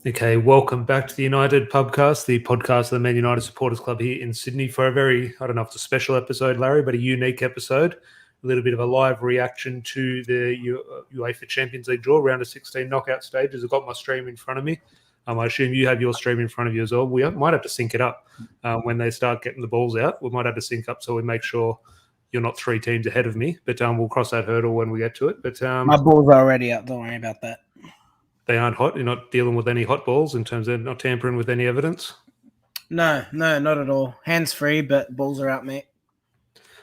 Okay, welcome back to the United Pubcast, the podcast of the Man United Supporters Club here in Sydney for a very, I don't know if it's a special episode, Larry, but a unique episode. A little bit of a live reaction to the UEFA Champions League draw, round of 16 knockout stages. I've got my stream in front of me. I assume you have your stream in front of you as well. We might have to sync it up when they start getting the balls out. We might have to sync up so we make sure you're not three teams ahead of me, but we'll cross that hurdle when we get to it. But my balls are already up. Don't worry about that. They aren't hot. You're not dealing with any hot balls in terms of not tampering with any evidence? No, not at all. Hands free, but balls are out, mate.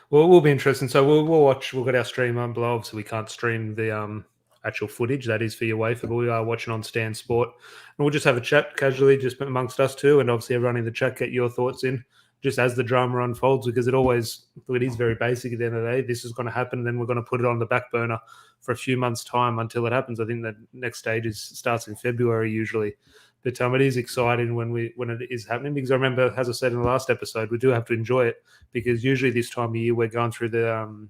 Well, it will be interesting. So we'll watch. We'll get our stream on below. Obviously, we can't stream the actual footage. That is for your UEFA, but we are watching on Stan Sport. And we'll just have a chat casually, just amongst us two, and obviously everyone in the chat, get your thoughts in just as the drama unfolds, because it is very basic at the end of the day. This is going to happen, and then we're going to put it on the back burner for a few months' time until it happens. I think the next stage starts in February usually. But it is exciting when it is happening, because I remember, as I said in the last episode, we do have to enjoy it, because usually this time of year we're going through the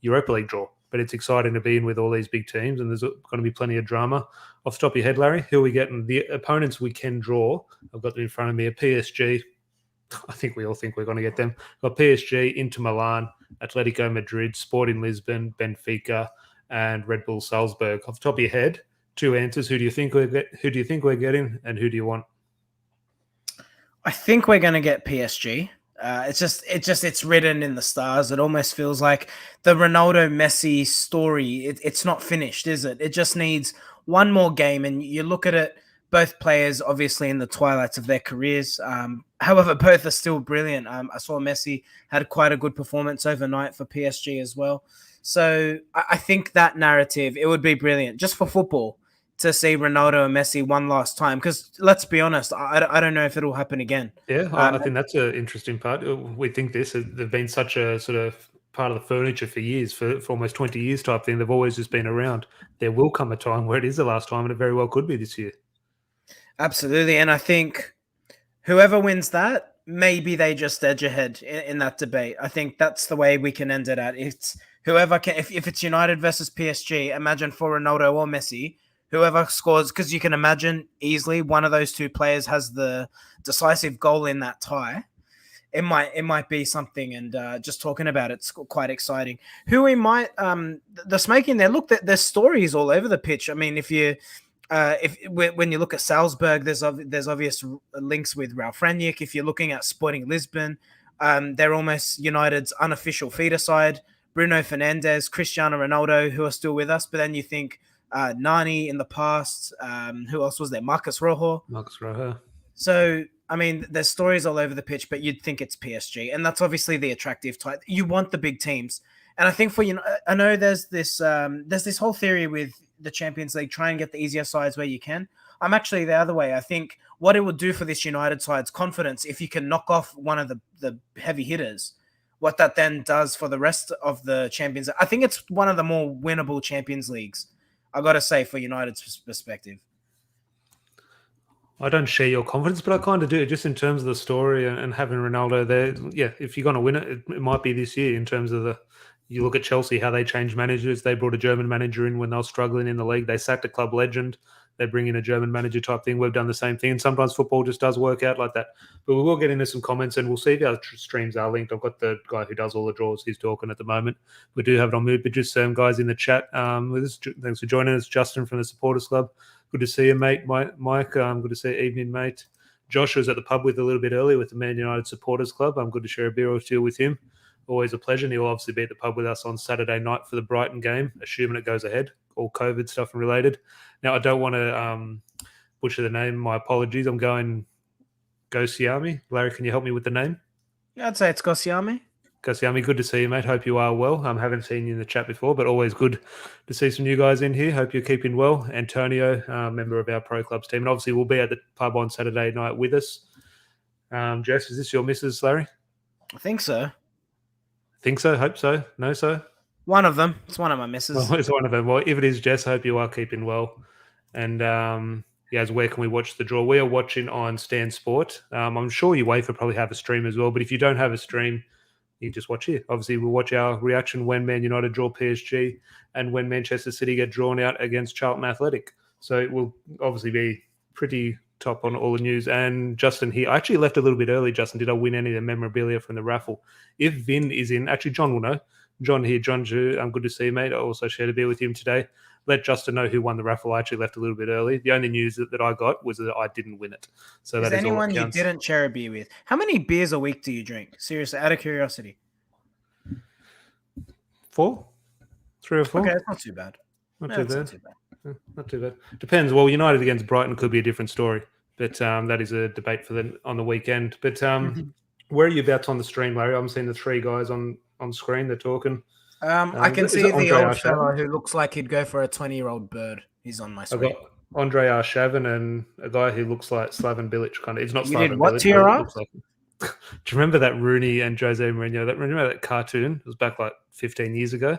Europa League draw. But it's exciting to be in with all these big teams, and there's going to be plenty of drama. Off the top of your head, Larry, who are we getting? The opponents we can draw, I've got them in front of me, a PSG. I think we all think we're going to get them. We've got PSG, Inter Milan, Atletico Madrid, Sporting Lisbon, Benfica, and Red Bull Salzburg. Off the top of your head, two answers. Who do you think we're getting, and who do you want? I think we're going to get PSG. It's written in the stars. It almost feels like the Ronaldo Messi story. It's not finished, is it? It just needs one more game, and you look at it. Both players, obviously, in the twilights of their careers. However, both are still brilliant. I saw Messi had quite a good performance overnight for PSG as well. So I think that narrative, it would be brilliant just for football to see Ronaldo and Messi one last time. Because let's be honest, I don't know if it'll happen again. Yeah, I think that's an interesting part. We think they've been such a sort of part of the furniture for years, for almost 20 years type thing. They've always just been around. There will come a time where it is the last time, and it very well could be this year. Absolutely. And I think whoever wins that, maybe they just edge ahead in that debate. I think that's the way we can end it at. It's whoever can, if it's United versus PSG, imagine for Ronaldo or Messi, whoever scores, because you can imagine easily one of those two players has the decisive goal in that tie. It might be something, and just talking about it's quite exciting. Who we might the smoking there. Look, there's stories all over the pitch. I mean, when you look at Salzburg, there's obvious links with Ralf Rangnick. If you're looking at Sporting Lisbon, they're almost United's unofficial feeder side. Bruno Fernandes, Cristiano Ronaldo, who are still with us. But then you think Nani in the past. Who else was there? Marcus Rojo. So, I mean, there's stories all over the pitch, but you'd think it's PSG. And that's obviously the attractive type. You want the big teams. And I think I know there's this whole theory with the Champions League, try and get the easier sides where you can. I'm actually the other way. I think what it would do for this United side's confidence, if you can knock off one of the heavy hitters, what that then does for the rest of the Champions. I think it's one of the more winnable Champions Leagues, I got to say, for United's perspective. I don't share your confidence, but I kind of do, just in terms of the story and having Ronaldo there. Yeah, if you're going to win it, it might be this year in terms of you look at Chelsea, how they changed managers. They brought a German manager in when they were struggling in the league. They sacked a club legend. They bring in a German manager type thing. We've done the same thing. And sometimes football just does work out like that. But we will get into some comments, and we'll see if our streams are linked. I've got the guy who does all the draws. He's talking at the moment. We do have it on mute, but just some guys in the chat. Thanks for joining us. Justin from the Supporters Club. Good to see you, mate. Mike, good to see you. Evening, mate. Josh was at the pub with a little bit earlier with the Man United Supporters Club. I'm good to share a beer or two with him. Always a pleasure. And he'll obviously be at the pub with us on Saturday night for the Brighton game, assuming it goes ahead, all COVID stuff and related. Now, I don't want to butcher the name. My apologies. I'm going Gosiami. Larry, can you help me with the name? Yeah, I'd say it's Gosiami. Gosiami, good to see you, mate. Hope you are well. I haven't seen you in the chat before, but always good to see some new guys in here. Hope you're keeping well. Antonio, member of our Pro Clubs team. And obviously, we'll be at the pub on Saturday night with us. Jess, is this your missus, Larry? I think so. Think so? Hope so? No, so? One of them. It's one of my misses. Well, it's one of them. Well, if it is, Jess, I hope you are keeping well. And where can we watch the draw? We are watching on Stan Sport. I'm sure UEFA probably have a stream as well, but if you don't have a stream, you just watch here. Obviously, we'll watch our reaction when Man United draw PSG and when Manchester City get drawn out against Charlton Athletic. So it will obviously be pretty top on all the news. And Justin here, I actually left a little bit early. Justin, did I win any of the memorabilia from the raffle? If Vin is in, actually John will know. John here, John Ju, I'm good to see you, mate. I also shared a beer with him today. Let Justin know who won the raffle. I actually left a little bit early. The only news that I got was that I didn't win it. So Is that is all anyone that you counts. didn't share a beer with? How many beers a week do you drink? Seriously, out of curiosity. 4? 3 or 4? Okay, that's not too bad. Not No, too that's bad. not too bad. Not too bad. Depends. Well, United against Brighton could be a different story, but that is a debate for on the weekend. But where are you about on the stream, Larry? I'm seeing the 3 guys on screen. They're talking. I can is see it the Andre old Arshavin? fellow who looks like he'd go for a 20-year-old bird. He's on my I screen. got Andre Arshavin and a guy who looks like Slaven Bilic. Kind of. It's not You Slaven did what Bilic. to your But it eye? looks like. Do you remember that Rooney and Jose Mourinho? Remember that cartoon? It was back like 15 years ago.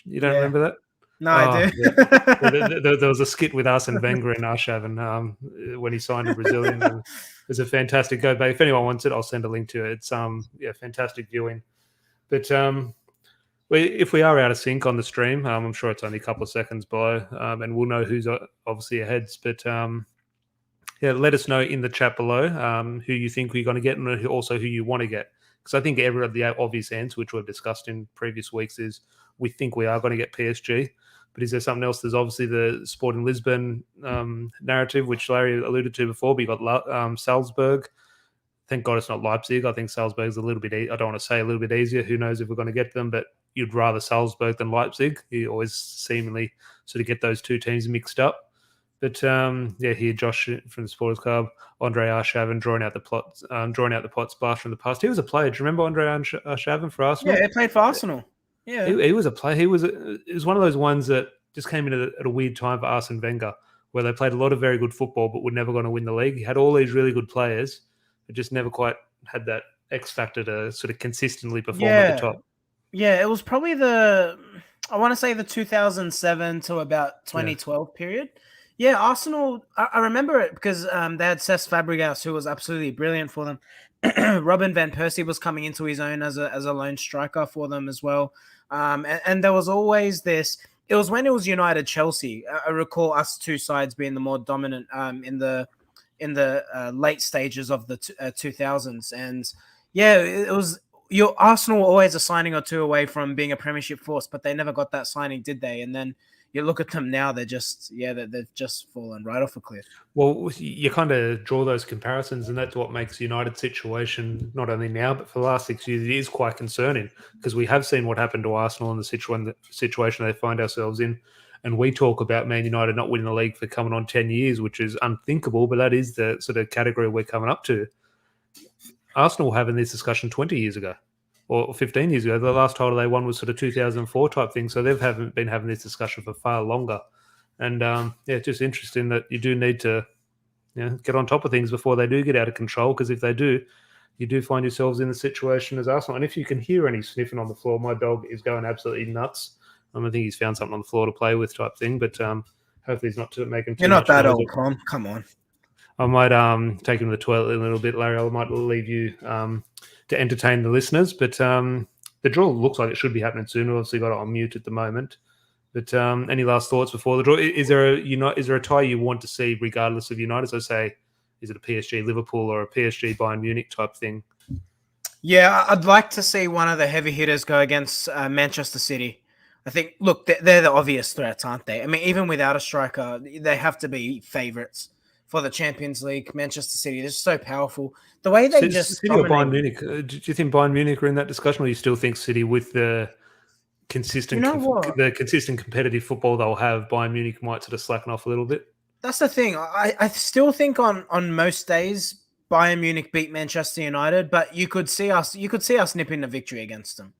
You don't remember that? No, I do. There was a skit with Arsene Wenger and Arshavin when he signed a Brazilian. And it was a fantastic go back. If anyone wants it, I'll send a link to it. It's fantastic viewing. But if we are out of sync on the stream, I'm sure it's only a couple of seconds by, and we'll know who's obviously ahead. But let us know in the chat below who you think we're going to get and also who you want to get. Because I think the obvious answer, which we've discussed in previous weeks, is we think we are going to get PSG. But is there something else? There's obviously the Sporting Lisbon narrative, which Larry alluded to before. But you got Salzburg. Thank God it's not Leipzig. I think Salzburg's a little bit. I don't want to say a little bit easier. Who knows if we're going to get them? But you'd rather Salzburg than Leipzig. You always seemingly sort of get those two teams mixed up. But here Josh from the Supporters Club, Andre Arshavin drawing out the pot splash from the past. He was a player. Do you remember Andre Arshavin for Arsenal? Yeah, he played for Arsenal. Yeah, he was a player. He was one of those ones that just came in at a weird time for Arsene Wenger, where they played a lot of very good football, but were never going to win the league. He had all these really good players, but just never quite had that X factor to sort of consistently perform at the top. Yeah, it was probably the 2007 to about 2012 period. Yeah, Arsenal, I remember it because they had Cesc Fabregas, who was absolutely brilliant for them. Robin van Persie was coming into his own as a lone striker for them as well. And there was always this. It was when it was United Chelsea. I recall us two sides being the more dominant in the late stages of the 2000s. And yeah, it was. Your Arsenal were always a signing or two away from being a premiership force, but they never got that signing, did they? And then you look at them now; they've just fallen right off a cliff. Well, you kind of draw those comparisons, and that's what makes United's situation not only now but for the last 6 years it is quite concerning because we have seen what happened to Arsenal and the situation they find ourselves in. And we talk about Man United not winning the league for coming on 10 years, which is unthinkable, but that is the sort of category we're coming up to. Arsenal were having this discussion 20 years ago or 15 years ago. The last title they won was sort of 2004 type thing. So they've haven't been having this discussion for far longer. And it's just interesting that you do need to get on top of things before they do get out of control. Because if they do, you do find yourselves in the situation as Arsenal. And if you can hear any sniffing on the floor, my dog is going absolutely nuts. I think he's found something on the floor to play with type thing. But hopefully he's not making too much noise. You're not that old, Tom. Come on. I might take him to the toilet a little bit, Larry. I might leave you to entertain the listeners. But the draw looks like it should be happening soon. We've obviously got it on mute at the moment. But any last thoughts before the draw? Is there a tie you want to see regardless of United? So say, is it a PSG Liverpool or a PSG Bayern Munich type thing? Yeah, I'd like to see one of the heavy hitters go against Manchester City. I think, look, they're the obvious threats, aren't they? I mean, even without a striker, they have to be favourites for the Champions League. Manchester City, they're so powerful. The way they City or Bayern Munich? Do you think Bayern Munich are in that discussion, or do you still think City with the consistent, consistent competitive football they'll have, Bayern Munich might sort of slacken off a little bit? That's the thing. I still think on most days Bayern Munich beat Manchester United, but you could see us nipping a victory against them.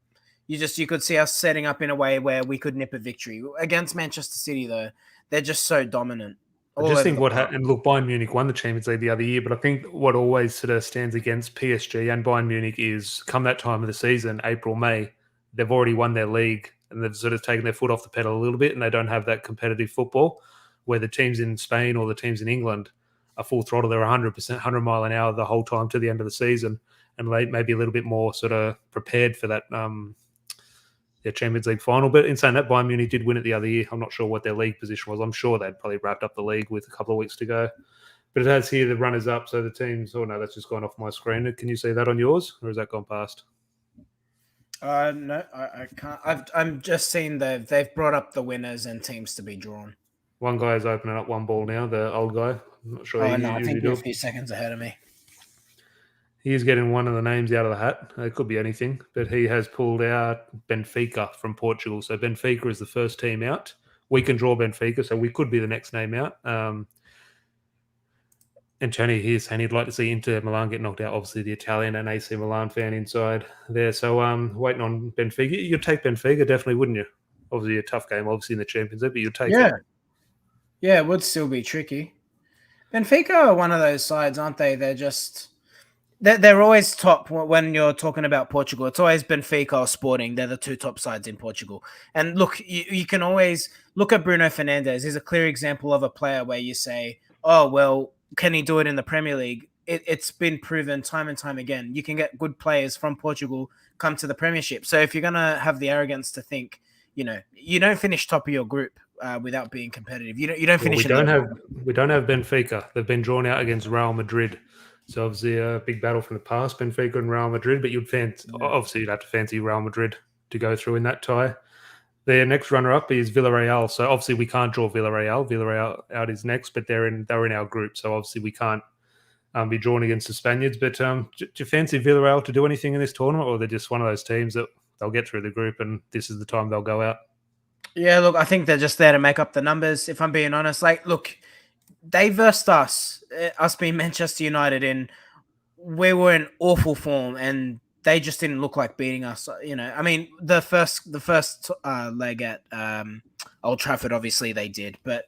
You could see us setting up in a way where we could nip a victory against Manchester City. Though they're just so dominant. I just think what happened. Look, Bayern Munich won the Champions League the other year, but I think what always sort of stands against PSG and Bayern Munich is come that time of the season, April, May, they've already won their league and they've sort of taken their foot off the pedal a little bit, and they don't have that competitive football where the teams in Spain or the teams in England are full throttle. They're 100%, 100 mile an hour the whole time to the end of the season, and maybe a little bit more sort of prepared for that Champions League final. But in saying that, Bayern Munich did win it the other year. I'm not sure what their league position was. I'm sure they'd probably wrapped up the league with a couple of weeks to go. But it has here the runners up, so the teams. Oh no, that's just gone off my screen. Can you see that on yours, or has that gone past? No, I can't. I'm just seeing they've brought up the winners and teams to be drawn. One guy is opening up one ball now. The old guy. I'm not sure. Oh He no, I usually think you're a do. few seconds ahead of me. He's getting one of the names out of the hat. It could be anything, but he has pulled out Benfica from Portugal. So Benfica is the first team out. We can draw Benfica, so we could be the next name out. And Tony here saying he'd like to see Inter Milan get knocked out. Obviously, the Italian and AC Milan fan inside there. So waiting on Benfica. You'd take Benfica, definitely, wouldn't you? Obviously, a tough game, obviously, in the Champions League, but you'd take it. Yeah, it would still be tricky. Benfica are one of those sides, aren't they? They're always top when you're talking about Portugal. It's always Benfica or Sporting. They're the two top sides in Portugal. And look, you can always look at Bruno Fernandes. He's a clear example of a player where you say, oh, well, can he do it in the Premier League? It's been proven time and time again. You can get good players from Portugal come to the Premiership. So if you're going to have the arrogance to think, you don't finish top of your group without being competitive. You don't finish. We don't have Benfica. They've been drawn out against Real Madrid. So obviously a big battle from the past, Benfica and Real Madrid. But you'd have to fancy Real Madrid to go through in that tie. Their next runner-up is Villarreal. So obviously we can't draw Villarreal. Villarreal out is next, but they're in our group. So obviously we can't be drawn against the Spaniards. But do you fancy Villarreal to do anything in this tournament, or they're just one of those teams that they'll get through the group and this is the time they'll go out? Yeah, look, I think they're just there to make up the numbers, if I'm being honest. Like, look, they versed us being Manchester United, and we were in awful form, and they just didn't look like beating us. I mean, the first leg at Old Trafford, obviously they did, but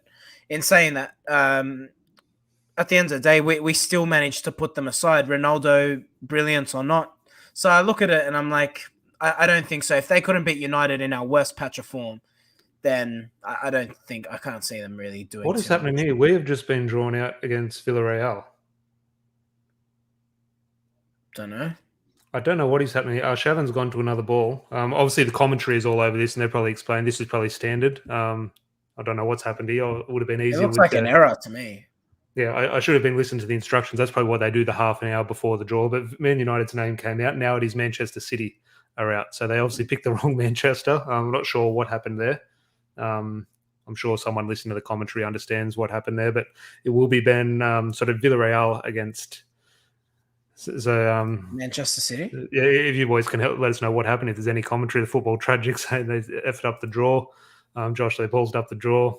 in saying that, at the end of the day, we still managed to put them aside, Ronaldo, brilliant or not. So I look at it and I'm like, I don't think so. If they couldn't beat United in our worst patch of form, then I can't see them really doing. What is happening here? We have just been drawn out against Villarreal. Don't know. I don't know what is happening here. Shavan's gone to another ball. Obviously, the commentary is all over this, and they're probably explaining this is probably standard. I don't know what's happened here. It would have been easier. It looks like an error to me. Yeah, I should have been listening to the instructions. That's probably what they do the half an hour before the draw. But Man United's name came out. Now it is Manchester City are out. So they obviously picked the wrong Manchester. I'm not sure what happened there. I'm sure someone listening to the commentary understands what happened there, but it will be Ben sort of Villarreal against Manchester City. Yeah, if you boys can help, let us know what happened. If there's any commentary, the football tragic saying they effed up the draw. Josh, they ballsed up the draw.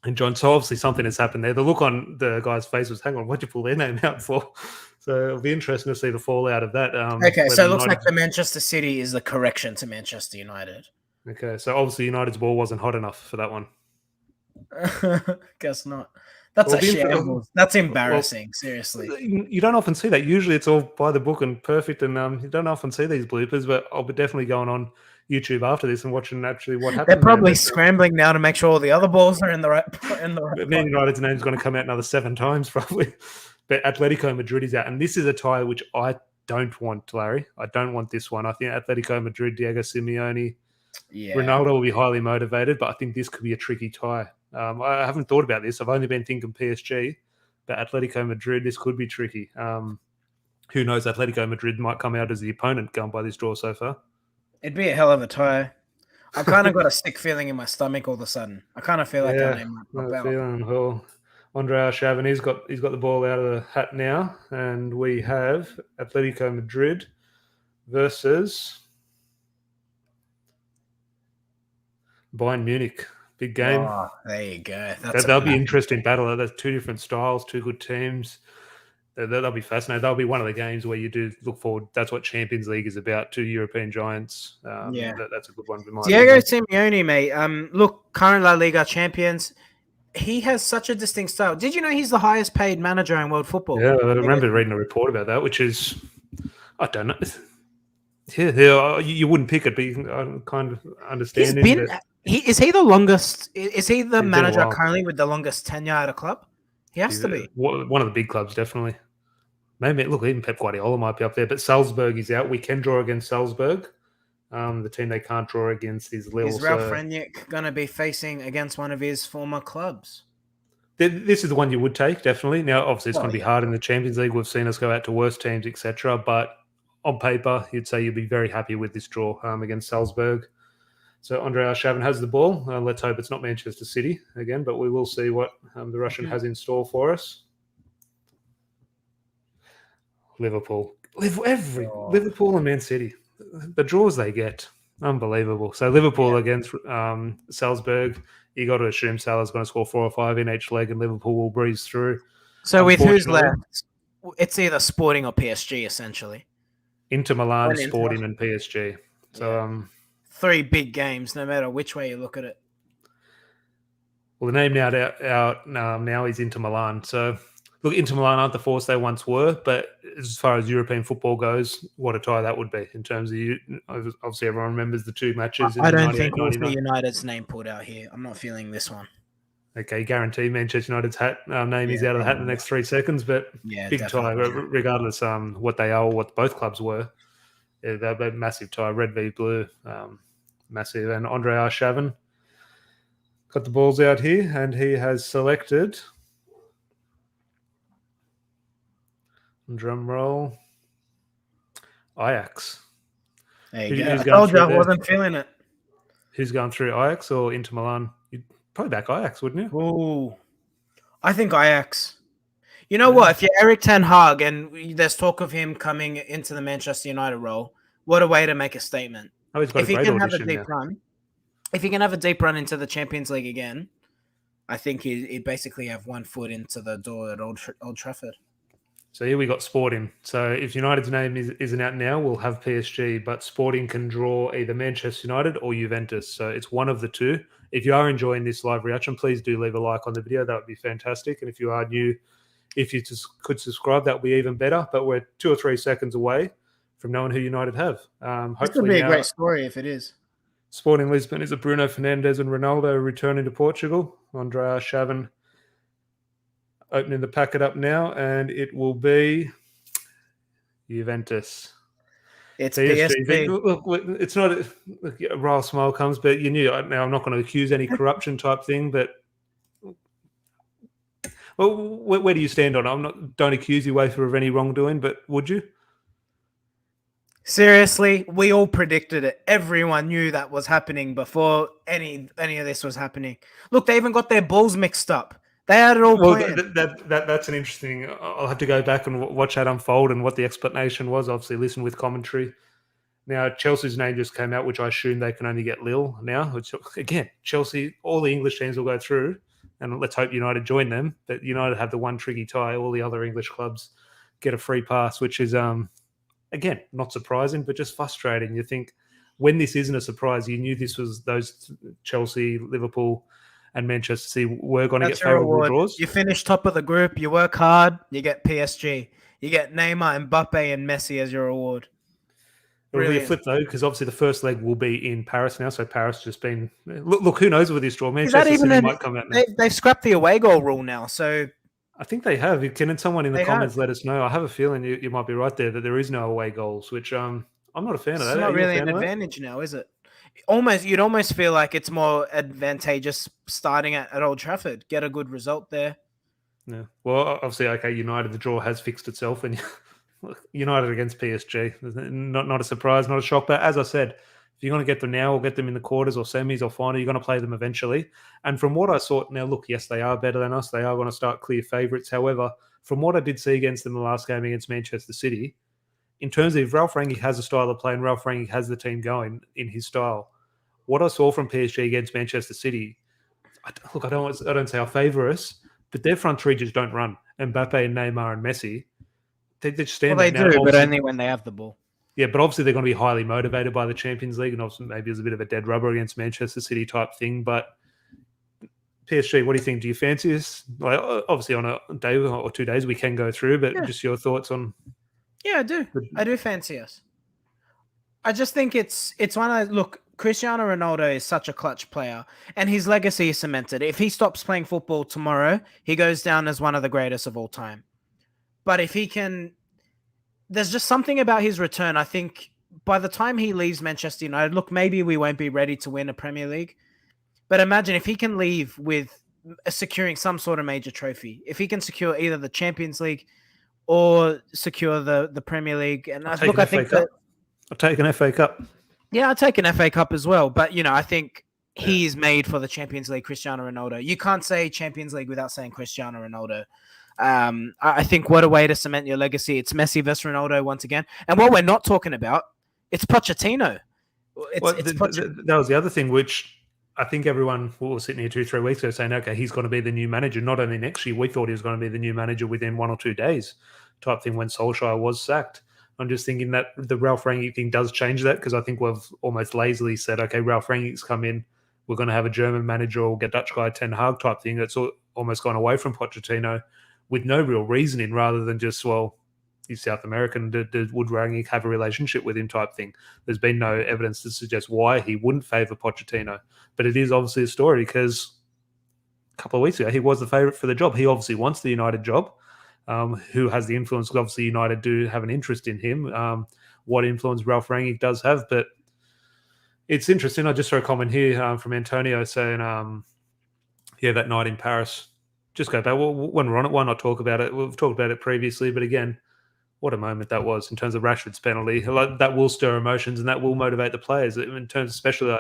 And John, so obviously something has happened there. The look on the guy's face was, hang on, what'd you pull their name out for? So it'll be interesting to see the fallout of that. Okay, so it looks like the Manchester City is the correction to Manchester United. Okay, so obviously United's ball wasn't hot enough for that one. Guess not. That's a shambles. That's embarrassing. Seriously, you don't often see that. Usually, it's all by the book and perfect, and you don't often see these bloopers. But I'll be definitely going on YouTube after this and watching actually what happened. They're probably scrambling now to make sure all the other balls are in the right. Man United's name's going to come out another 7 times probably. But Atletico Madrid is out, and this is a tie which I don't want, Larry. I don't want this one. I think Atletico Madrid, Diego Simeone. Yeah. Ronaldo will be highly motivated, but I think this could be a tricky tie. I haven't thought about this. I've only been thinking PSG, but Atletico Madrid, this could be tricky. Who knows? Atletico Madrid might come out as the opponent going by this draw so far. It'd be a hell of a tie. I kind of got a sick feeling in my stomach all of a sudden. I kind of feel like our name might pop out. Well, Andre Arshavin, he's got the ball out of the hat now, and we have Atletico Madrid versus Bayern Munich. Big game. Oh, there you go. That'll be an interesting battle. There's 2 different styles, 2 good teams. That'll be fascinating. That'll be one of the games where you do look forward. That's what Champions League is about. 2 European giants. That's a good one. Diego Simeone, mate. Look, current La Liga champions. He has such a distinct style. Did you know he's the highest paid manager in world football? Yeah, I remember reading a report about that, which is, I don't know. Yeah, you wouldn't pick it, but you can kind of understand it. Is he the longest? Is he the manager currently with the longest tenure at a club? He has to be. One of the big clubs, definitely. Maybe, look, even Pep Guardiola might be up there, but Salzburg is out. We can draw against Salzburg. The team they can't draw against is Lille. Is Ralf Rangnick going to be facing against one of his former clubs? This is the one you would take, definitely. Now, obviously, it's Oh going to be yeah. hard in the Champions League. We've seen us go out to worse teams, etc. But on paper, you'd say you'd be very happy with this draw against Salzburg. So Andrei Arshavin has the ball. Let's hope it's not Manchester City again, but we will see what the Russian has in store for us. Liverpool. Liverpool and Man City. The draws they get. Unbelievable. So Liverpool against Salzburg. You got to assume Salah's going to score 4 or 5 in each leg, and Liverpool will breeze through. So with who's left, it's either Sporting or PSG, essentially. Inter Milan, Sporting, and PSG. So 3 big games, no matter which way you look at it. Well, the name out now is Inter Milan. So look, Inter Milan aren't the force they once were, but as far as European football goes, what a tie that would be in terms of obviously everyone remembers the 2 matches. I don't think we'll see United's name pulled out here. I'm not feeling this one. Okay, guarantee Manchester United's name is out of the hat in the next 3 seconds, but big definitely. Tie, regardless what they are or what both clubs were. Yeah, they're a massive tie, red v blue, massive. And Andrei Arshavin got the balls out here, and he has selected. Drum roll. Ajax. There you go. I told you I wasn't feeling it. Who's going through, Ajax or Inter Milan? You'd probably back Ajax, wouldn't you? Ooh, I think Ajax. You know what? If you're Erik ten Hag and there's talk of him coming into the Manchester United role, what a way to make a statement. Oh, he's got if a great he can have a audition deep run, if he can have a deep run into the Champions League again, I think he'd basically have 1 foot into the door at Old Trafford. So here we got Sporting. So if United's name isn't out now, we'll have PSG, but Sporting can draw either Manchester United or Juventus. So it's one of the two. If you are enjoying this live reaction, please do leave a like on the video. That would be fantastic. And if you are new, if you could subscribe, that would be even better. But we're 2 or 3 seconds away from knowing who United have. This could be a great story if it is. Sporting Lisbon is a Bruno Fernandes and Ronaldo returning to Portugal. Andrei Arshavin opening the packet up now, and it will be Juventus. It's PSG. Look, it's not a Rail smile comes, but you knew. Now, I'm not going to accuse any corruption type thing, but well, where do you stand on it? Don't accuse UEFA of any wrongdoing, but would you? Seriously, we all predicted it. Everyone knew that was happening before any of this was happening. Look, they even got their balls mixed up. They had it all planned. That's an interesting. I'll have to go back and watch that unfold and what the explanation was. Obviously, listen with commentary. Now, Chelsea's name just came out, which I assume they can only get Lille now. Which, again, Chelsea, all the English teams will go through, and let's hope United join them. But United have the one tricky tie. All the other English clubs get a free pass, which is, again, not surprising, but just frustrating. You think when this isn't a surprise, you knew this was those Chelsea, Liverpool, and Manchester City were going to get favourable draws. You finish top of the group, you work hard, you get PSG. You get Neymar, Mbappe, and Messi as your reward. It will be a flip, though, because obviously the first leg will be in Paris now, so Paris just been... Look, who knows with this draw? Manchester City might come out now. They've scrapped the away goal rule now, so... I think they have. Can someone in the comments let us know? I have a feeling you might be right there, that there is no away goals, which I'm not a fan of that. It's not really an advantage now, is it? You'd almost feel like it's more advantageous starting at Old Trafford. Get a good result there. Yeah. Well, obviously, okay, United, the draw has fixed itself, and United against PSG, not a surprise, not a shock. But as I said, if you're going to get them now or get them in the quarters or semis or final, you're going to play them eventually. And from what I saw, now look, yes, they are better than us. They are going to start clear favourites. However, from what I did see against them the last game against Manchester City, in terms of if Ralph Rangnick has a style of play and Ralph Rangnick has the team going in his style, what I saw from PSG against Manchester City, I don't say I favour us, but their front three just don't run. Mbappe and Neymar and Messi, they just stand there. Well, they do, but only when they have the ball. Yeah, but obviously they're going to be highly motivated by the Champions League, and obviously maybe it's a bit of a dead rubber against Manchester City type thing. But PSG, what do you think? Do you fancy us? Like, obviously on a day or 2 days we can go through, but just your thoughts on... Yeah, I do. I do fancy us. I just think it's one of... Look, Cristiano Ronaldo is such a clutch player, and his legacy is cemented. If he stops playing football tomorrow, he goes down as one of the greatest of all time. But if he can... There's just something about his return. I think by the time he leaves Manchester United, look, maybe we won't be ready to win a Premier League. But imagine if he can leave with securing some sort of major trophy. If he can secure either the Champions League or secure the Premier League, and I think that I'll take an FA Cup. Yeah, I'll take an FA Cup as well. But I think he's made for the Champions League. Cristiano Ronaldo. You can't say Champions League without saying Cristiano Ronaldo. I think what a way to cement your legacy. It's Messi versus Ronaldo once again. And what we're not talking about, it's Pochettino. That was the other thing, which I think everyone was sitting here 2-3 weeks ago saying, okay, he's going to be the new manager. Not only next year, we thought he was going to be the new manager within 1 or 2 days type thing when Solskjaer was sacked. I'm just thinking that the Ralph Rangnick thing does change that, because I think we've almost lazily said, okay, Ralph Rangnick's come in, we're going to have a German manager or get Dutch guy Ten Hag type thing. That's almost gone away from Pochettino with no real reasoning, rather than just, well, he's South American, would Rangnick have a relationship with him type thing. There's been no evidence to suggest why he wouldn't favour Pochettino. But it is obviously a story, because a couple of weeks ago, he was the favourite for the job. He obviously wants the United job. Who has the influence? Obviously, United do have an interest in him. What influence Ralph Rangnick does have, but it's interesting. I just saw a comment here from Antonio saying, that night in Paris. Just go back. Well, when we're on it, why not talk about it? We've talked about it previously, but again, what a moment that was in terms of Rashford's penalty. That will stir emotions and that will motivate the players. In terms, especially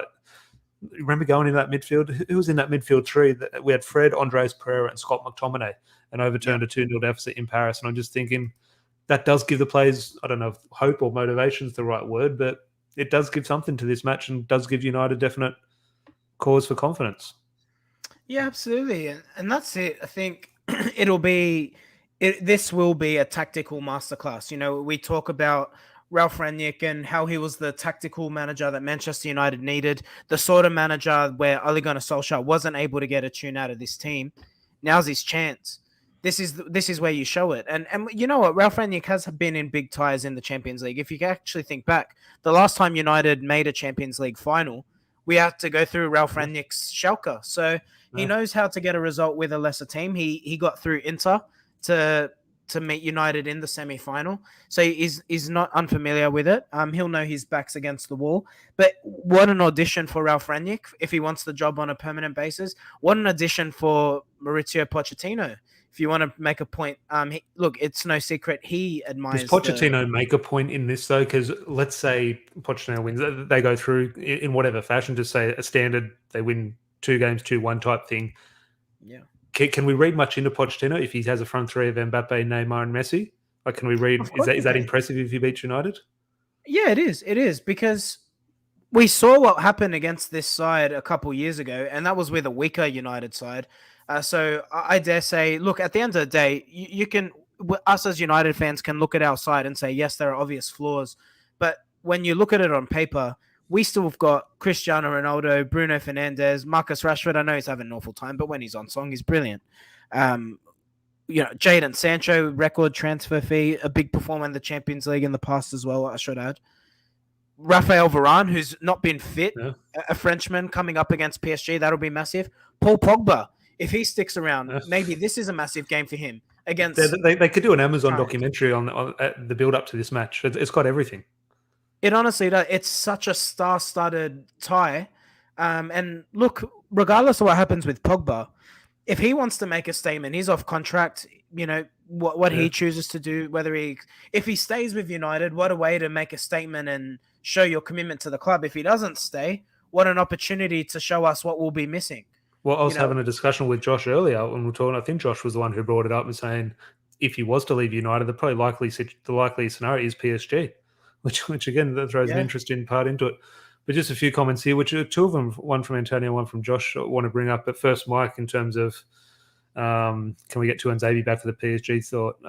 remember going in that midfield? Who was in that midfield three? We had Fred, Andres Pereira, and Scott McTominay, and overturned a 2-0 deficit in Paris. And I'm just thinking that does give the players, I don't know if hope or motivation is the right word, but it does give something to this match and does give United definite cause for confidence. Yeah, absolutely. And that's it. I think this will be a tactical masterclass. We talk about Ralph Rangnick and how he was the tactical manager that Manchester United needed, the sort of manager where Ole Gunnar Solskjaer wasn't able to get a tune out of this team. Now's his chance. This is where you show it. And you know what? Ralph Rangnick has been in big ties in the Champions League. If you actually think back, the last time United made a Champions League final, we had to go through Ralph Rangnick's Schalke. So he knows how to get a result with a lesser team. He got through Inter to meet United in the semi-final. So he's not unfamiliar with it. He'll know his back's against the wall. But what an audition for Ralph Rangnick if he wants the job on a permanent basis. What an audition for Mauricio Pochettino. If you want to make a point, look, it's no secret he admires. Does Pochettino make a point in this, though? Because let's say Pochettino wins, they go through in whatever fashion, just say a standard, they win 2 games, 2-1 type thing. Yeah. Can we read much into Pochettino if he has a front three of Mbappe, Neymar, and Messi? Like, can we read? Is that impressive if he beats United? Yeah, it is. It is, because we saw what happened against this side a couple years ago, and that was with a weaker United side. So I dare say, look, at the end of the day, you can, us as United fans can look at our side and say, yes, there are obvious flaws. But when you look at it on paper, we still have got Cristiano Ronaldo, Bruno Fernandes, Marcus Rashford. I know he's having an awful time, but when he's on song, he's brilliant. Jadon Sancho, record transfer fee, a big performer in the Champions League in the past as well, I should add. Raphael Varane, who's not been fit, a Frenchman coming up against PSG, that'll be massive. Paul Pogba, if he sticks around, maybe this is a massive game for him. Against they could do an Amazon documentary on the build-up to this match. It's got everything. It honestly does. It's such a star-studded tie. And look, regardless of what happens with Pogba, if he wants to make a statement, he's off contract. What he chooses to do, if he stays with United, what a way to make a statement and show your commitment to the club. If he doesn't stay, what an opportunity to show us what we'll be missing. Well, I was having a discussion with Josh earlier when we were talking. I think Josh was the one who brought it up and saying if he was to leave United, the likely scenario is PSG, which again that throws an interesting part into it. But just a few comments here, which are 2 of them, one from Antonio, one from Josh, I want to bring up. But first, Mike, in terms of can we get Tuanzebe back for the PSG thought?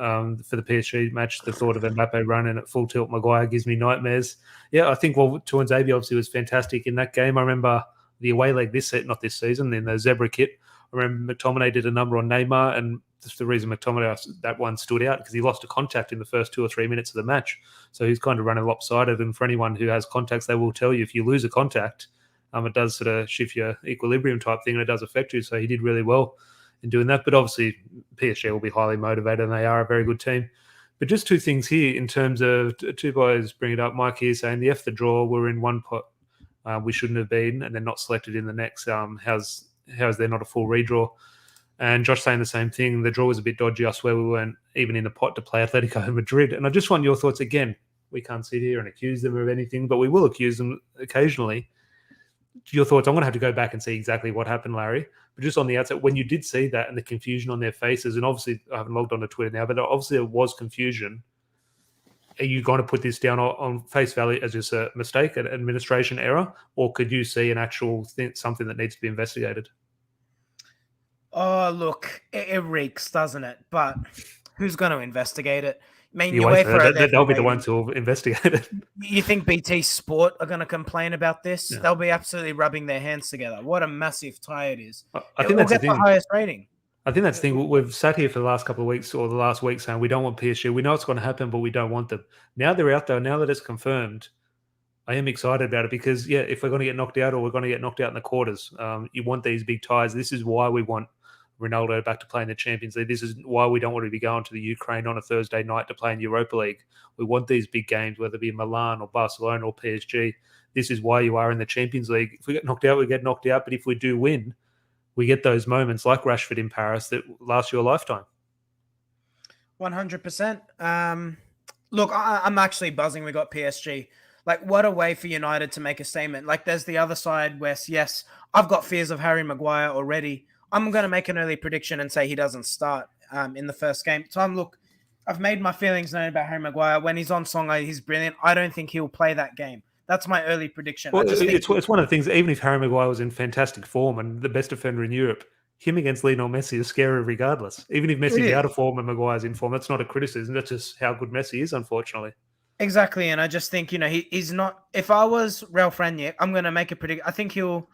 For the PSG match, the thought of Mbappe running at full tilt Maguire gives me nightmares. Yeah, I think Tuanzebe obviously was fantastic in that game. I remember the away leg not this season, in the Zebra kit. I remember McTominay did a number on Neymar, and that's the reason McTominay, that one stood out, because he lost a contact in the first 2 or 3 minutes of the match. So he's kind of running lopsided, and for anyone who has contacts, they will tell you if you lose a contact, it does sort of shift your equilibrium type thing, and it does affect you. So he did really well in doing that. But obviously, PSG will be highly motivated, and they are a very good team. But just 2 things here in terms of 2 boys bring it up. Mike here saying the draw, we're in one pot. We shouldn't have been, and they're not selected in the next. How's there not a full redraw? And Josh saying the same thing. The draw was a bit dodgy. I swear we weren't even in the pot to play Atletico Madrid. And I just want your thoughts again. We can't sit here and accuse them of anything, but we will accuse them occasionally. Your thoughts? I'm going to have to go back and see exactly what happened, Larry. But just on the outset, when you did see that and the confusion on their faces, and obviously I haven't logged on to Twitter now, but obviously there was confusion. Are you going to put this down on face value as just a mistake, an administration error, or could you see an actual something that needs to be investigated? Oh, look, it reeks, doesn't it? But who's going to investigate it? I mean, they'll be the ones who will investigate it. You think BT Sport are going to complain about this? Yeah. They'll be absolutely rubbing their hands together. What a massive tie it is. I think that's the highest rating. I think that's the thing. We've sat here for the last couple of weeks or the last week saying we don't want PSG. We know it's going to happen, but we don't want them. Now they're out there. Now that it's confirmed, I am excited about it because, yeah, if we're going to get knocked out or we're going to get knocked out in the quarters, you want these big ties. This is why we want Ronaldo back to play in the Champions League. This is why we don't want to be going to the Ukraine on a Thursday night to play in Europa League. We want these big games, whether it be Milan or Barcelona or PSG. This is why you are in the Champions League. If we get knocked out, we get knocked out. But if we do win, we get those moments like Rashford in Paris that last your lifetime. 100%. Look, I'm actually buzzing we got PSG. Like, what a way for United to make a statement. Like, there's the other side, Wes. Yes, I've got fears of Harry Maguire already. I'm going to make an early prediction and say he doesn't start in the first game. Look, I've made my feelings known about Harry Maguire. When he's on song, he's brilliant. I don't think he'll play that game. That's my early prediction. Well, it's one of the things, even if Harry Maguire was in fantastic form and the best defender in Europe, him against Lionel Messi is scary regardless. Even if Messi's out of form and Maguire's in form, that's not a criticism. That's just how good Messi is, unfortunately. Exactly. And I just think, he's not... If I was Ralph Rangnick, I'm going to make a prediction. I think he'll...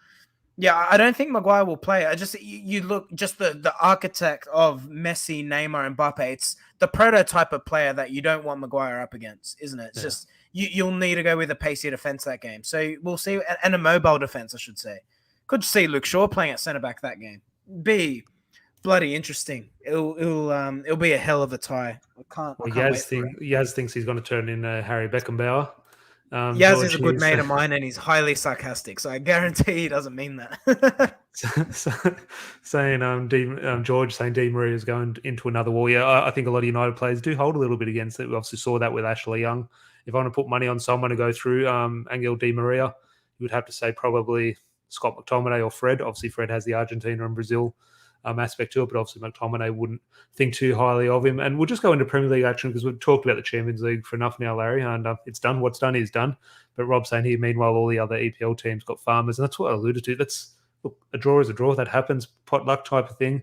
Yeah, I don't think Maguire will play. You look, just the architect of Messi, Neymar, and Mbappe. It's the prototype of player that you don't want Maguire up against, isn't it? It's just you'll need to go with a pacey defense that game. So we'll see, and a mobile defense, I should say. Could see Luke Shaw playing at centre back that game. Be bloody interesting. It'll be a hell of a tie. Yaz thinks he's going to turn in Harry Beckenbauer. Yaz is a good mate of mine, and he's highly sarcastic, so I guarantee he doesn't mean that. George saying Di Maria is going into another war. Yeah, I think a lot of United players do hold a little bit against it. We obviously saw that with Ashley Young. If I want to put money on someone to go through Angel Di Maria, you would have to say probably Scott McTominay or Fred. Obviously, Fred has the Argentina and Brazil aspect to it, but obviously McTominay wouldn't think too highly of him. And we'll just go into Premier League action because we've talked about the Champions League for enough now, Larry, and it's done. What's done is done. But Rob's saying here, meanwhile, all the other EPL teams got farmers, and that's what I alluded to. Look, a draw is a draw. That happens, pot luck type of thing.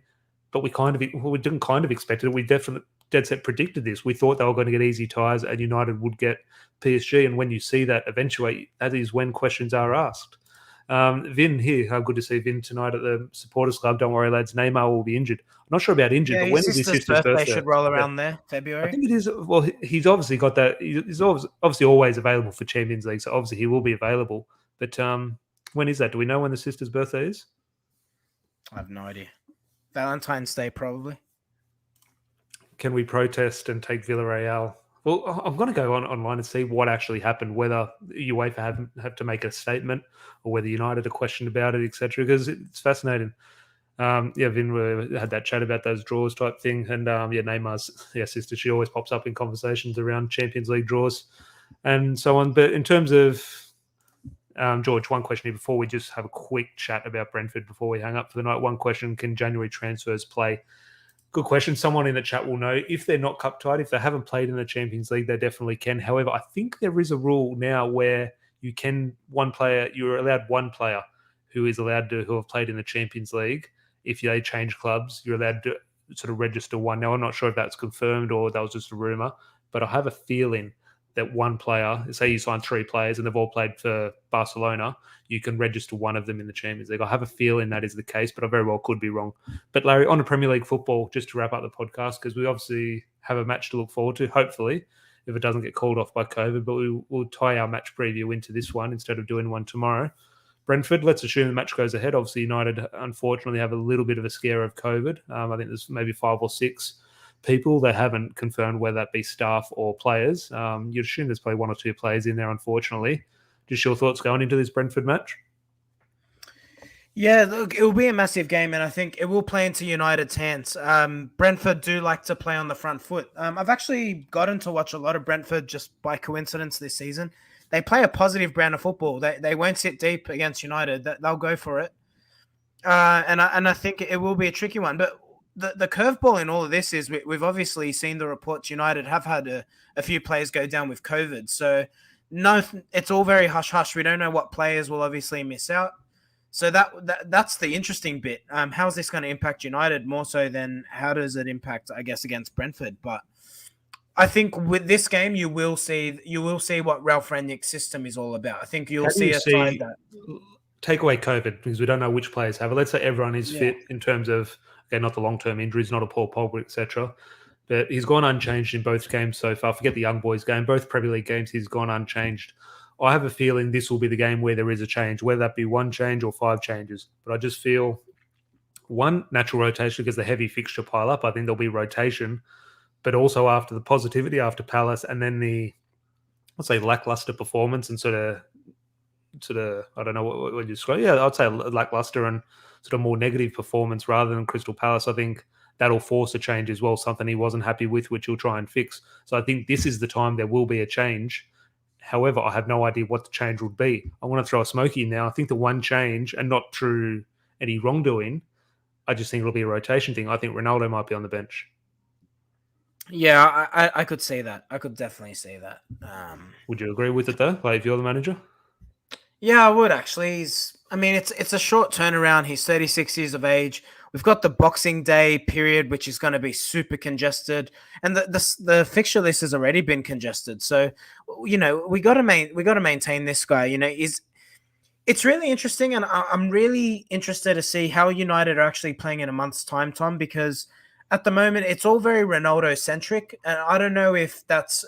But we didn't kind of expect it. We definitely dead set predicted this. We thought they were going to get easy ties and United would get PSG. And when you see that eventuate, that is when questions are asked. Vin here, how good to see Vin tonight at the Supporters Club. Don't worry, lads. Neymar will be injured. I'm not sure about injured, but when is his sister's birthday? Should roll around there, February. I think it is. Well, he's obviously got that. He's obviously always available for Champions League, so obviously he will be available. But when is that? Do we know when the sister's birthday is? I have no idea. Valentine's Day, probably. Can we protest and take Villarreal? Well, I'm going to go online and see what actually happened, whether UEFA have to make a statement or whether United are questioned about it, etc. Because it's fascinating. Vin had that chat about those draws type thing. And Neymar's sister, she always pops up in conversations around Champions League draws and so on. But in terms of, George, one question here before we just have a quick chat about Brentford before we hang up for the night. One question, can January transfers play? Good question. Someone in the chat will know. If they're not cup tied, if they haven't played in the Champions League, they definitely can. However, I think there is a rule now where you're allowed one player who have played in the Champions League. If they change clubs, you're allowed to sort of register one. Now, I'm not sure if that's confirmed or that was just a rumor, but I have a feeling that one player, say you sign 3 players and they've all played for Barcelona, you can register one of them in the Champions League. I have a feeling that is the case, but I very well could be wrong. But Larry, on the Premier League football, just to wrap up the podcast, because we obviously have a match to look forward to, hopefully, if it doesn't get called off by COVID, but we'll tie our match preview into this one instead of doing one tomorrow. Brentford, let's assume the match goes ahead. Obviously, United, unfortunately, have a little bit of a scare of COVID. I think there's maybe 5 or 6 people. They haven't confirmed whether that be staff or players. You'd assume there's probably 1 or 2 players in there, unfortunately. Just your thoughts going into this Brentford match? Yeah, look, it will be a massive game, and I think it will play into United's hands. Brentford do like to play on the front foot. I've actually gotten to watch a lot of Brentford just by coincidence this season. They play a positive brand of football. They won't sit deep against United. They'll go for it. And I think it will be a tricky one. But the curveball in all of this is we've obviously seen the reports United have had a few players go down with COVID. So no, it's all very hush hush. We don't know what players will obviously miss out. So that's the interesting bit. How is this going to impact United more so than how does it impact, I guess, against Brentford? But I think with this game, you will see what Ralph Rangnick's system is all about. I think you'll How do you see a side see that take away COVID because we don't know which players have it? Let's say everyone is yeah. fit in terms of not the long term injuries, not a Paul Pogba, etc. But he's gone unchanged in both games so far. Forget the young boys game, both Premier League games, he's gone unchanged. I have a feeling this will be the game where there is a change, whether that be one change or 5 changes. But I just feel one natural rotation because the heavy fixture pile up. I think there'll be rotation, but also after the positivity after Palace and then the let's say lackluster performance and sort of I don't know what you describe. Yeah, I'd say lackluster and sort of more negative performance rather than Crystal Palace. I think that'll force a change as well, something he wasn't happy with, which he'll try and fix. So I think this is the time there will be a change. However, I have no idea what the change would be. I want to throw a smoky in now. I think the one change, and not through any wrongdoing, I just think it'll be a rotation thing. I think Ronaldo might be on the bench. Yeah, I could say that. I could definitely say that. Would you agree with it though? Like if you're the manager? Yeah, I would actually. I mean, it's a short turnaround. He's 36 years of age. We've got the Boxing Day period, which is going to be super congested, and the fixture list has already been congested. So, we got to maintain this guy. It's really interesting, and I'm really interested to see how United are actually playing in a month's time, Tom, because at the moment it's all very Ronaldo centric, and I don't know if that's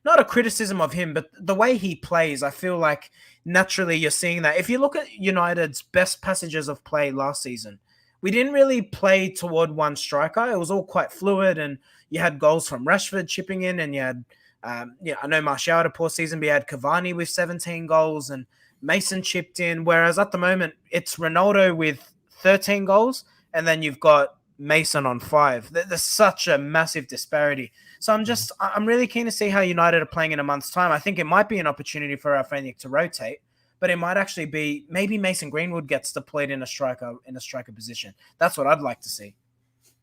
not a criticism of him, but the way he plays, I feel like naturally you're seeing that. If you look at United's best passages of play last season, we didn't really play toward one striker. It was all quite fluid, and you had goals from Rashford chipping in, and you had, I know Martial had a poor season, but you had Cavani with 17 goals, and Mason chipped in. Whereas at the moment, it's Ronaldo with 13 goals, and then you've got Mason on 5. There's such a massive disparity. So I'm really keen to see how United are playing in a month's time. I think it might be an opportunity for Ralph Rangnick to rotate, but it might actually be maybe Mason Greenwood gets deployed in a striker position. That's what I'd like to see.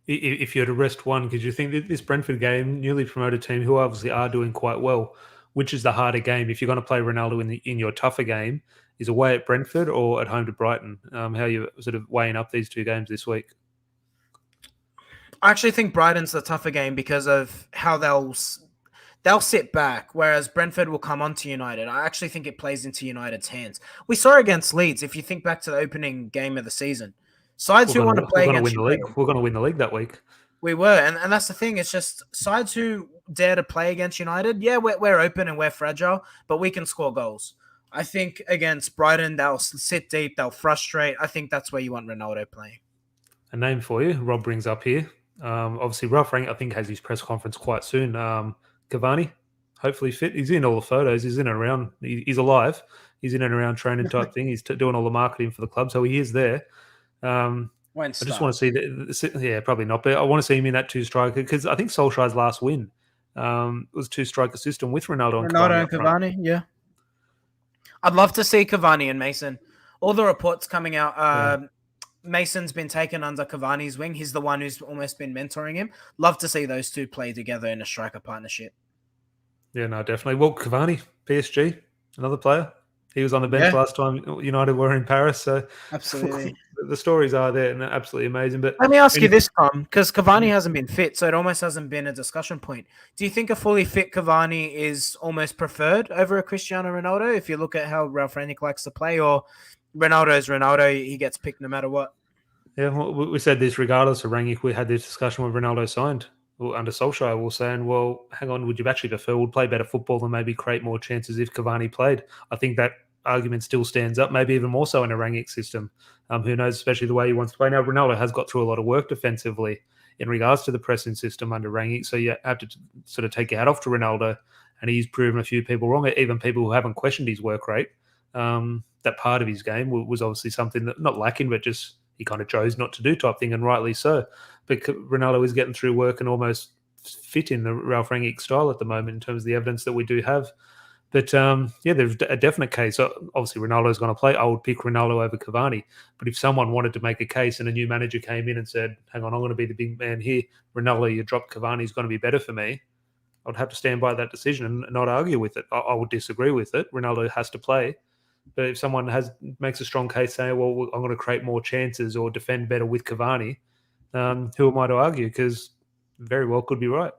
If you had to rest one, because you think that this Brentford game, newly promoted team, who obviously are doing quite well, which is the harder game? If you're going to play Ronaldo in your tougher game, is away at Brentford or at home to Brighton? How are you sort of weighing up these two games this week? I actually think Brighton's the tougher game because of how they'll sit back, whereas Brentford will come onto United. I actually think it plays into United's hands. We saw against Leeds, if you think back to the opening game of the season. Sides who want to play against United. We're going to win the league that week. We were, and that's the thing. It's just sides who dare to play against United. Yeah, we're open and we're fragile, but we can score goals. I think against Brighton, they'll sit deep, they'll frustrate. I think that's where you want Ronaldo playing. A name for you, Rob brings up here. Obviously, Ralph Rangnick, I think, has his press conference quite soon. Cavani, hopefully fit. He's in all the photos. He's in and around. He's alive. He's in and around training type thing. He's doing all the marketing for the club, so he is there. I just want to see that. Yeah, probably not, but I want to see him in that 2 striker because I think Solskjaer's last win was 2 striker system with Ronaldo and Cavani. Yeah, I'd love to see Cavani and Mason. All the reports coming out. Mason's been taken under Cavani's wing. He's the one who's almost been mentoring him. Love to see those two play together in a striker partnership. Yeah, no, definitely. Well, Cavani, PSG, another player. He was on the bench last time United were in Paris. So absolutely, the stories are there and they're absolutely amazing. But let me ask you this, Tom, because Cavani hasn't been fit, so it almost hasn't been a discussion point. Do you think a fully fit Cavani is almost preferred over a Cristiano Ronaldo if you look at how Ralph Rangnick likes to play, or Ronaldo is Ronaldo, he gets picked no matter what? Yeah, well, we said this regardless of Rangnick. We had this discussion when Ronaldo signed under Solskjaer. We're saying, well, hang on, would you actually prefer would play better football and maybe create more chances if Cavani played? I think that argument still stands up, maybe even more so in a Rangnick system. Who knows, especially the way he wants to play. Now, Ronaldo has got through a lot of work defensively in regards to the pressing system under Rangnick, so you have to sort of take your hat off to Ronaldo, and he's proven a few people wrong, even people who haven't questioned his work rate. that part of his game was obviously something that not lacking, but just he kind of chose not to do type thing, and rightly so. But Ronaldo is getting through work and almost fit in the Ralf Rangnick style at the moment in terms of the evidence that we do have. But there's a definite case. Obviously, Ronaldo's going to play. I would pick Ronaldo over Cavani. But if someone wanted to make a case and a new manager came in and said, hang on, I'm going to be the big man here, Ronaldo, you drop Cavani, is going to be better for me, I would have to stand by that decision and not argue with it. I would disagree with it. Ronaldo has to play. But if someone makes a strong case saying, well, I'm going to create more chances or defend better with Cavani, who am I to argue? Because very well could be right.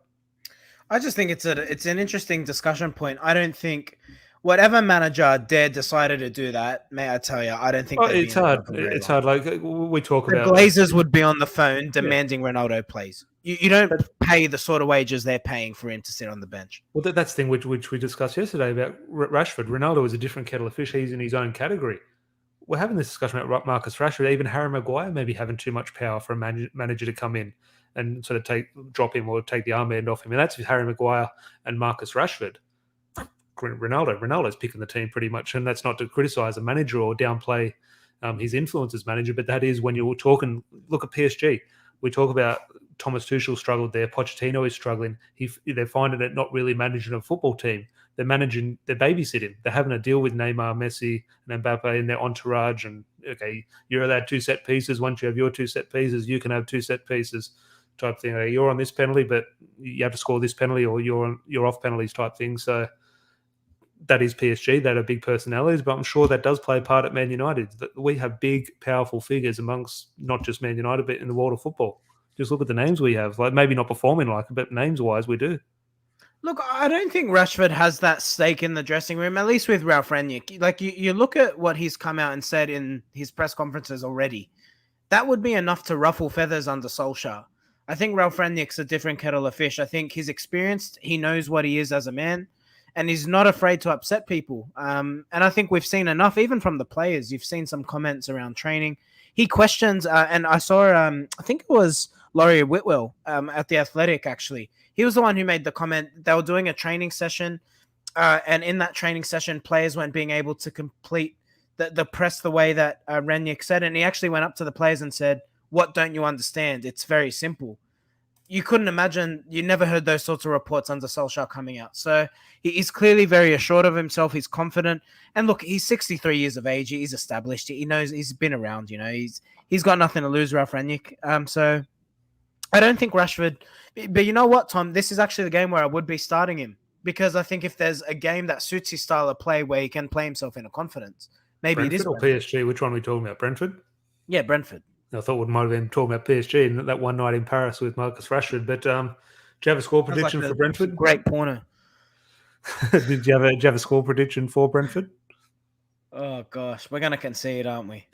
I just think it's an interesting discussion point. I don't think whatever manager decided to do that, may I tell you, I don't think it's hard. It's hard. Like we talk about, the Glazers would be on the phone demanding Ronaldo plays. You don't pay the sort of wages they're paying for him to sit on the bench. Well, that's the thing which we discussed yesterday about Rashford. Ronaldo is a different kettle of fish. He's in his own category. We're having this discussion about Marcus Rashford. Even Harry Maguire maybe having too much power for a manager to come in and sort of drop him or take the armband off him. And that's Harry Maguire and Marcus Rashford. Ronaldo's picking the team pretty much, and that's not to criticise a manager or downplay his influence as manager, but that is when you're talking. Look at PSG. We talk about Thomas Tuchel struggled there. Pochettino is struggling. They're finding it not really managing a football team. They're babysitting. They're having to deal with Neymar, Messi, and Mbappe and their entourage. And okay, you're allowed 2 set pieces. Once you have your 2 set pieces, you can have 2 set pieces. Type thing. Okay, you're on this penalty, but you have to score this penalty, or you're off penalties type thing. So that is PSG. That are big personalities, but I'm sure that does play a part at Man United. We have big, powerful figures amongst not just Man United, but in the world of football. Just look at the names we have. Like maybe not performing like it, but names-wise, we do. Look, I don't think Rashford has that stake in the dressing room, at least with Ralf Rangnick. Like you look at what he's come out and said in his press conferences already. That would be enough to ruffle feathers under Solskjaer. I think Ralf Rangnick's a different kettle of fish. I think he's experienced. He knows what he is as a man, and he's not afraid to upset people. And I think we've seen enough, even from the players. You've seen some comments around training. He questions, and I saw, I think it was Laurie Whitwell at the Athletic, actually. He was the one who made the comment. They were doing a training session, and in that training session, players weren't being able to complete the press the way that Rangnick said. And he actually went up to the players and said, what don't you understand? It's very simple. You couldn't imagine, you never heard those sorts of reports under Solskjaer coming out. So he's clearly very assured of himself. He's confident. And look, he's 63 years of age. He's established. He knows he's been around, he's got nothing to lose, Ralf Rangnick. So I don't think Rashford, but you know what, Tom, this is actually the game where I would be starting him, because I think if there's a game that suits his style of play where he can play himself in a confidence, maybe Brentford it is. Or PSG? Which one are we talking about? Brentford? Yeah, Brentford. I thought we might have been talking about PSG and that one night in Paris with Marcus Rashford. But do you have a score prediction for Brentford? Great porno. Did you have a score prediction for Brentford? Oh, gosh. We're going to concede, aren't we?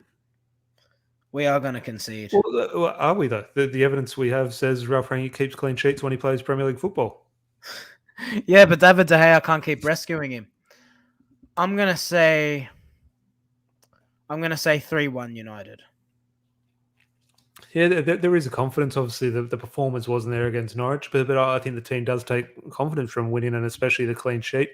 We are going to concede. Well, are we, though? The evidence we have says Ralf Rangnick keeps clean sheets when he plays Premier League football. Yeah, but David De Gea can't keep rescuing him. I'm going to say 3-1 United. Yeah, there is a confidence. Obviously, the performance wasn't there against Norwich, but I think the team does take confidence from winning, and especially the clean sheet.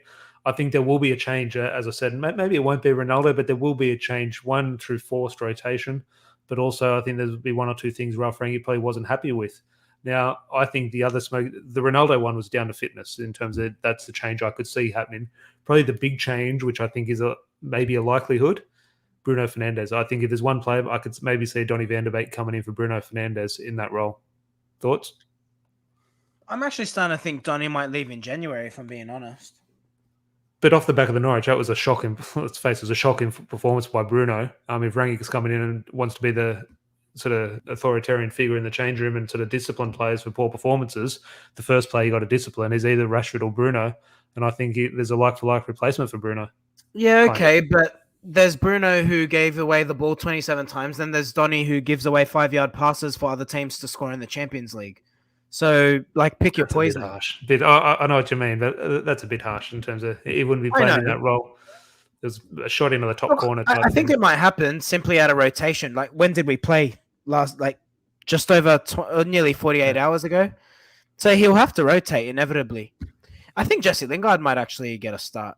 I think there will be a change, as I said. Maybe it won't be Ronaldo, but there will be a change, one through forced rotation, but also I think there'll be 1 or 2 things Ralf Rangnick probably wasn't happy with. Now, I think the Ronaldo one was down to fitness in terms of that's the change I could see happening. Probably the big change, which I think is maybe a likelihood, Bruno Fernandes. I think if there's one player, I could maybe see Donny van de Beek coming in for Bruno Fernandes in that role. Thoughts? I'm actually starting to think Donny might leave in January, if I'm being honest. But off the back of the Norwich, that was a shocking, let's face it, was a shocking performance by Bruno. If Rangnick is coming in and wants to be the sort of authoritarian figure in the change room and sort of discipline players for poor performances, the first player you got to discipline is either Rashford or Bruno. And I think there's a like-for-like replacement for Bruno. Yeah, okay, but there's Bruno who gave away the ball 27 times. Then there's Donny who gives away 5-yard passes for other teams to score in the Champions League. So, pick your poison. A bit harsh. I know what you mean, but that's a bit harsh in terms of he wouldn't be playing in that role. There's a shot into the top corner. I think it might happen simply out of rotation. When did we play last? Just over nearly 48 hours ago. So he'll have to rotate inevitably. I think Jesse Lingard might actually get a start.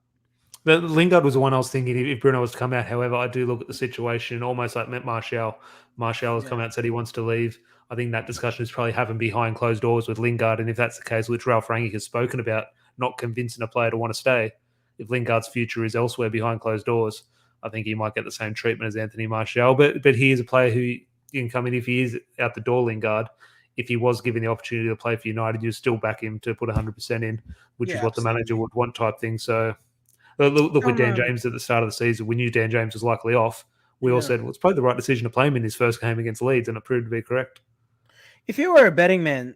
Lingard was the one I was thinking if Bruno was to come out. However, I do look at the situation almost like Martial. Martial has come out and said he wants to leave. I think that discussion is probably happened behind closed doors with Lingard. And if that's the case, which Ralph Rangnick has spoken about, not convincing a player to want to stay, if Lingard's future is elsewhere behind closed doors, I think he might get the same treatment as Anthony Martial. But he is a player who you can come in if he is out the door, Lingard. If he was given the opportunity to play for United, you still back him to put 100% in, which is what the manager would want type thing. So look with Dan James at the start of the season. We knew Dan James was likely off. We all said, well, it's probably the right decision to play him in his first game against Leeds, and it proved to be correct. If you were a betting man,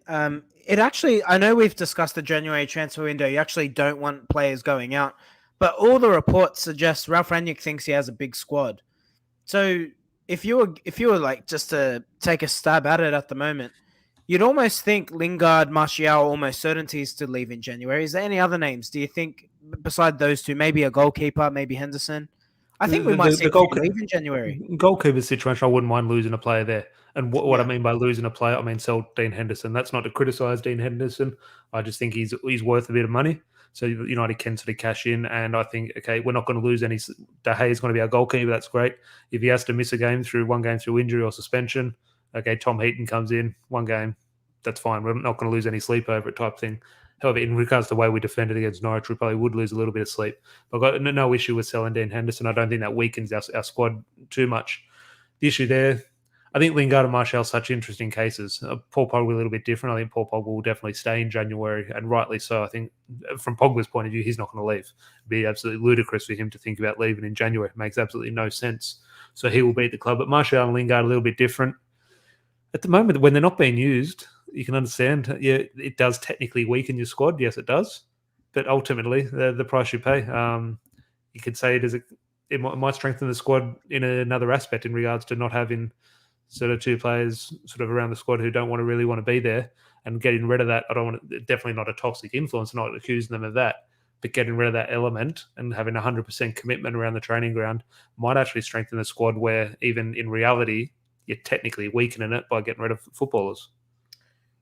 it actually, I know we've discussed the January transfer window. You actually don't want players going out, but all the reports suggest Ralph Rangnick thinks he has a big squad. So if you were like just to take a stab at it at the moment, you'd almost think Lingard, Martial, almost certainties to leave in January. Is there any other names? Do you think beside those two, maybe a goalkeeper, maybe Henderson? I think we might see leave in January. Goalkeeper situation, I wouldn't mind losing a player there. And what I mean by losing a player, I mean sell Dean Henderson. That's not to criticise Dean Henderson. I just think he's worth a bit of money. So United can sort of cash in. And I think, okay, we're not going to lose any. De Gea is going to be our goalkeeper. That's great. If he has to miss one game through injury or suspension, okay, Tom Heaton comes in, one game. That's fine. We're not going to lose any sleep over it type thing. However, in regards to the way we defended against Norwich, we probably would lose a little bit of sleep. But I've got no issue with selling Dean Henderson. I don't think that weakens our squad too much. The issue there, I think Lingard and Martial are such interesting cases. Paul Pogba a little bit different. I think Paul Pogba will definitely stay in January, and rightly so. I think from Pogba's point of view, he's not going to leave. It'd be absolutely ludicrous for him to think about leaving in January. It makes absolutely no sense. So he will be at the club. But Martial and Lingard are a little bit different. At the moment, when they're not being used, you can understand, it does technically weaken your squad. Yes, it does. But ultimately, the price you pay, you could say it might strengthen the squad in another aspect in regards to not having sort of two players sort of around the squad who don't really want to be there, and getting rid of that. I don't want to, definitely not a toxic influence, not accusing them of that, but getting rid of that element and having 100% commitment around the training ground might actually strengthen the squad, where even in reality, you're technically weakening it by getting rid of footballers.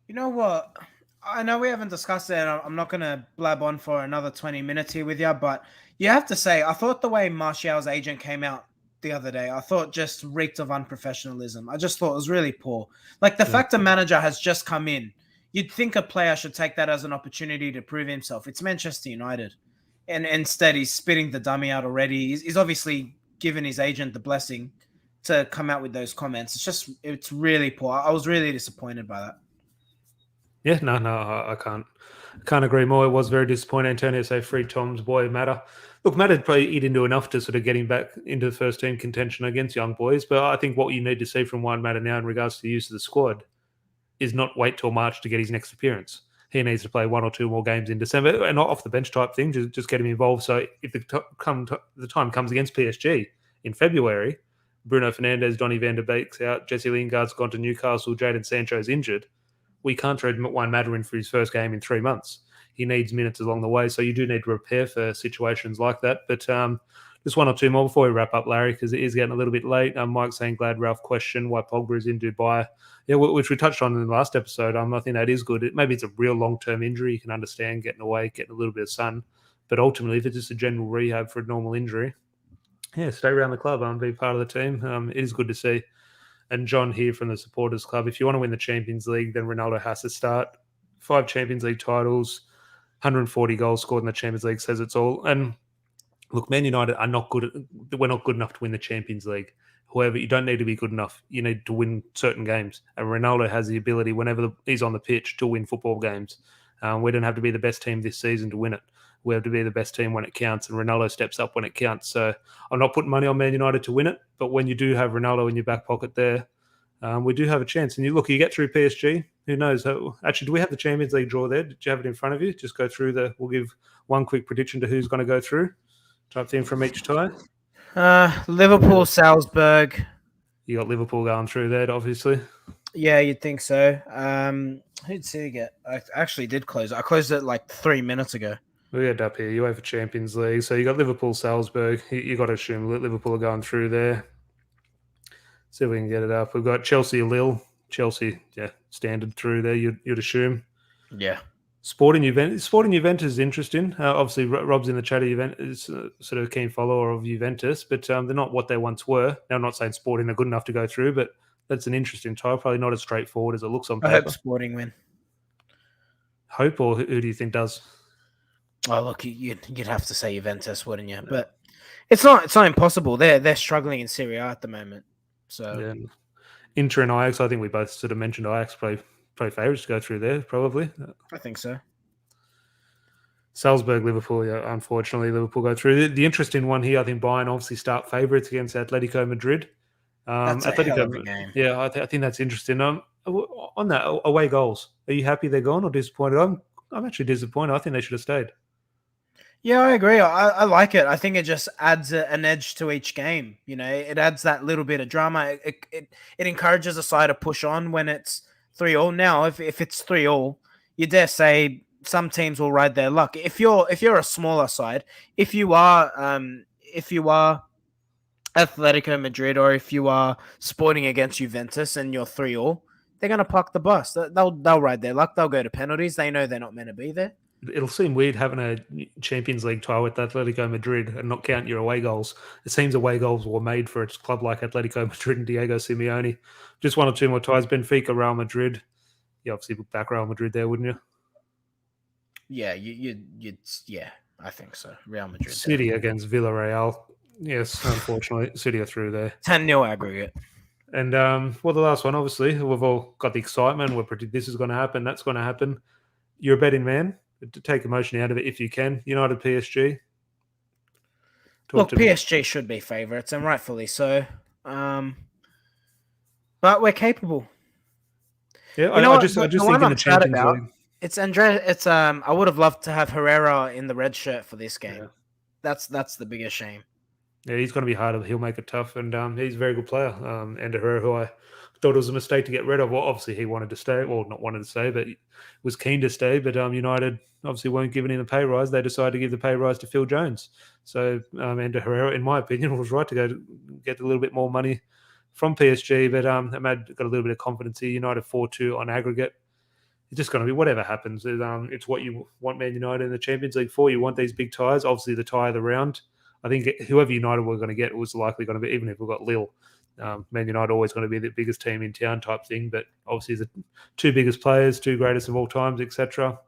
You know what? I know we haven't discussed it, and I'm not going to blab on for another 20 minutes here with you, but you have to say, I thought the way Martial's agent came out the other day, I thought just reeked of unprofessionalism. I just thought it was really poor. Like the fact a manager has just come in, you'd think a player should take that as an opportunity to prove himself. It's Manchester United. And instead, he's spitting the dummy out already. He's obviously given his agent the blessing to come out with those comments. It's really poor. I was really disappointed by that. Yeah, no, I can't agree more. It was very disappointing. Antonio say free Tom's boy Matter. Look, Matter probably eat into enough to sort of get him back into the first team contention against young boys. But I think what you need to see from Juan Matter now in regards to the use of the squad is not wait till March to get his next appearance. He needs to play one or two more games in December, and not off the bench type thing. Just get him involved. So if the time comes against PSG in February, Bruno Fernandes, Donny van der Beek's out, Jesse Lingard's gone to Newcastle, Jadon Sancho's injured. We can't trade Juan Matter in for his first game in 3 months. He needs minutes along the way, so you do need to prepare for situations like that. But just one or two more before we wrap up, Larry, because it is getting a little bit late. Mike's saying, glad Ralph questioned why Pogba is in Dubai. Yeah, which we touched on in the last episode. I think that is good. Maybe it's a real long-term injury. You can understand getting away, getting a little bit of sun. But ultimately, if it's just a general rehab for a normal injury, yeah, stay around the club and be part of the team. It is good to see. And John here from the Supporters Club, if you want to win the Champions League, then Ronaldo has to start. 5 Champions League titles, 140 goals scored in the Champions League says it's all. And look, Man United are not good. We're not good enough to win the Champions League. However, you don't need to be good enough. You need to win certain games. And Ronaldo has the ability, whenever he's on the pitch, to win football games. We don't have to be the best team this season to win it. We have to be the best team when it counts, and Ronaldo steps up when it counts. So I'm not putting money on Man United to win it, but when you do have Ronaldo in your back pocket there, we do have a chance. And you get through PSG, who knows? Actually, do we have the Champions League draw there? Did you have it in front of you? Just go through we'll give one quick prediction to who's going to go through, type thing from each tie. Liverpool, Salzburg. You got Liverpool going through there, obviously. Yeah, you'd think so. Who'd see get? I actually did close it. I closed it like 3 minutes ago. We had up here, UEFA Champions League. So you got Liverpool, Salzburg. You got to assume Liverpool are going through there. See if we can get it up. We've got Chelsea, Lille. Chelsea, yeah, standard through there, you'd assume. Yeah. Sporting Juventus is interesting. Obviously, Rob's in the chat. Juventus is sort of a keen follower of Juventus, but they're not what they once were. Now, I'm not saying Sporting are good enough to go through, but that's an interesting tie. Probably not as straightforward as it looks on I hope paper. Sporting win. Hope, or who do you think does? Oh, look, you'd have to say Juventus, wouldn't you? But it's not impossible. They're struggling in Serie A at the moment. So Yeah. Inter and Ajax, I think we both sort of mentioned Ajax probably favourites to go through there, probably. I think so. Salzburg Liverpool, yeah, unfortunately, Liverpool go through. The interesting one here, I think Bayern obviously start favourites against Atletico Madrid. That's a hell of a game. Yeah, I think that's interesting. On that, away goals, are you happy they're gone or disappointed? I'm actually disappointed. I think they should have stayed. Yeah, I agree. I like it. I think it just adds an edge to each game. You know, it adds that little bit of drama. It encourages a side to push on when it's 3-3. Now, if it's 3-3, you dare say some teams will ride their luck. If you're a smaller side, if you are Atletico Madrid or if you are Sporting against Juventus and you're 3-3, they're gonna park the bus. They'll ride their luck. They'll go to penalties. They know they're not meant to be there. It'll seem weird having a Champions League tie with Atletico Madrid and not count your away goals. It seems away goals were made for a club like Atletico Madrid and Diego Simeone. Just one or two more ties. Benfica, Real Madrid. You obviously would back Real Madrid there, wouldn't you? Yeah, you'd yeah, I think so. Real Madrid. City against Villarreal. Yes, unfortunately, City are through there. 10-0 aggregate. And the last one, obviously, we've all got the excitement. We're predicting this is going to happen, that's going to happen. You're a betting man. To take emotion out of it if you can. United PSG. Look, PSG should be favourites, and rightfully so. But we're capable. Yeah, I just think in the Champions League. It's Andre. It's I would have loved to have Herrera in the red shirt for this game. Yeah. That's the biggest shame. Yeah, he's going to be hard. He'll make it tough, and he's a very good player. And Herrera, who I thought it was a mistake to get rid of. Well, obviously he wanted to stay. Well, not wanted to stay, but he was keen to stay. But United obviously weren't giving him a pay rise. They decided to give the pay rise to Phil Jones. So Ander Herrera, in my opinion, was right to go to get a little bit more money from PSG. But Ahmad got a little bit of confidence here. United 4-2 on aggregate. It's just going to be whatever happens. It's what you want Man United in the Champions League for. You want these big ties. Obviously, the tie of the round. I think whoever United were going to get was likely going to be, even if we got Lille. Man United always going to be the biggest team in town type thing. But obviously, the two biggest players, two greatest of all times, etc.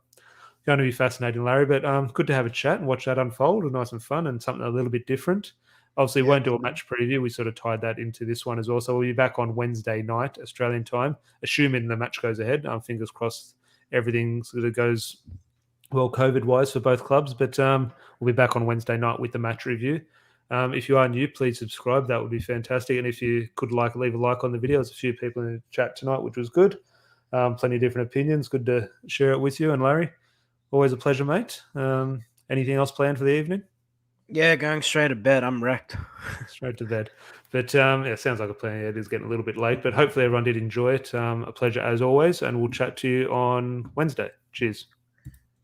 Going to be fascinating, Larry. But good to have a chat and watch that unfold. Nice and fun and something a little bit different. Obviously, we won't do a match preview. We sort of tied that into this one as well. So we'll be back on Wednesday night, Australian time, assuming the match goes ahead. Fingers crossed everything sort of goes well COVID-wise for both clubs. But we'll be back on Wednesday night with the match review. If you are new, please subscribe. That would be fantastic. And if you could leave a like on the video. There's a few people in the chat tonight, which was good. Plenty of different opinions. Good to share it with you. And Larry, always a pleasure, mate. Anything else planned for the evening? Yeah, going straight to bed. I'm wrecked. Straight to bed. But it sounds like a plan. Yeah, it is getting a little bit late, but hopefully everyone did enjoy it. A pleasure as always, and we'll chat to you on Wednesday. Cheers.